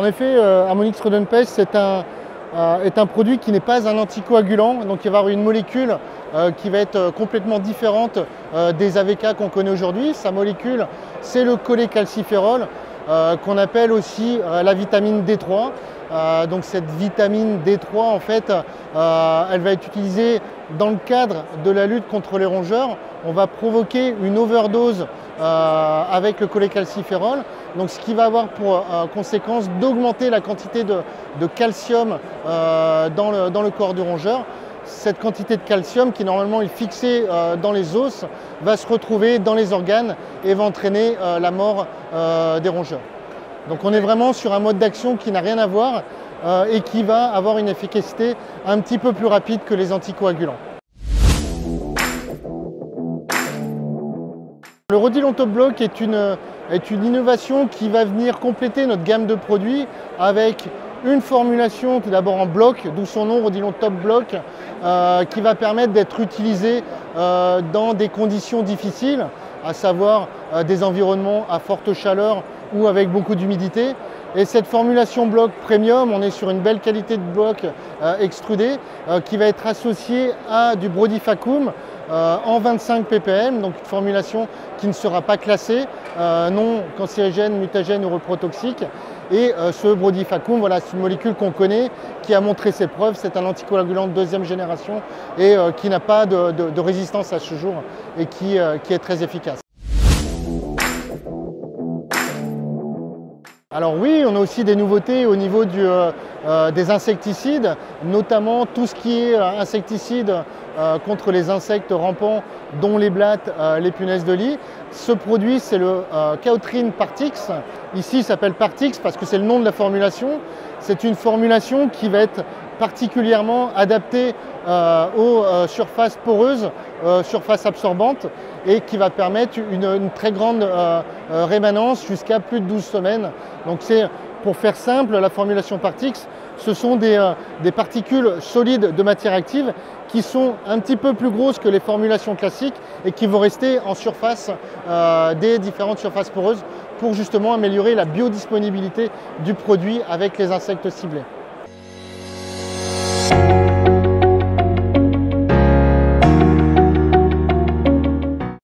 effet, Harmonix Rodenpest est un produit qui n'est pas un anticoagulant, donc il va avoir une molécule qui va être complètement différente des AVK qu'on connaît aujourd'hui. Sa molécule, c'est le cholécalciférol, qu'on appelle aussi la vitamine D3. Donc cette vitamine D3, en fait, elle va être utilisée dans le cadre de la lutte contre les rongeurs. On va provoquer une overdose avec le cholécalciférol, donc ce qui va avoir pour conséquence d'augmenter la quantité de calcium dans le corps du rongeur. Cette quantité de calcium, qui normalement est fixée dans les os, va se retrouver dans les organes et va entraîner la mort des rongeurs. Donc on est vraiment sur un mode d'action qui n'a rien à voir et qui va avoir une efficacité un petit peu plus rapide que les anticoagulants. Le Rodilon Top Block est une innovation qui va venir compléter notre gamme de produits avec une formulation tout d'abord en bloc, d'où son nom Rodilon Top Block, qui va permettre d'être utilisé dans des conditions difficiles, à savoir des environnements à forte chaleur ou avec beaucoup d'humidité. Et cette formulation bloc premium, on est sur une belle qualité de bloc extrudé qui va être associée à du Brodifacoum en 25 ppm, donc une formulation qui ne sera pas classée, non cancérigène, mutagène ou reprotoxique. Et ce Brodifacoum, voilà, c'est une molécule qu'on connaît, qui a montré ses preuves. C'est un anticoagulant de deuxième génération et qui n'a pas de résistance à ce jour et qui est très efficace. Alors oui, on a aussi des nouveautés au niveau des insecticides, notamment tout ce qui est insecticide contre les insectes rampants, dont les blattes, les punaises de lit. Ce produit, c'est le Chaotrine Partix. Ici, il s'appelle Partix parce que c'est le nom de la formulation. C'est une formulation qui va être particulièrement adaptée aux surfaces poreuses, surfaces absorbantes, et qui va permettre une très grande rémanence jusqu'à plus de 12 semaines. Donc c'est, pour faire simple, la formulation Partix, ce sont des particules solides de matière active qui sont un petit peu plus grosses que les formulations classiques et qui vont rester en surface des différentes surfaces poreuses pour justement améliorer la biodisponibilité du produit avec les insectes ciblés.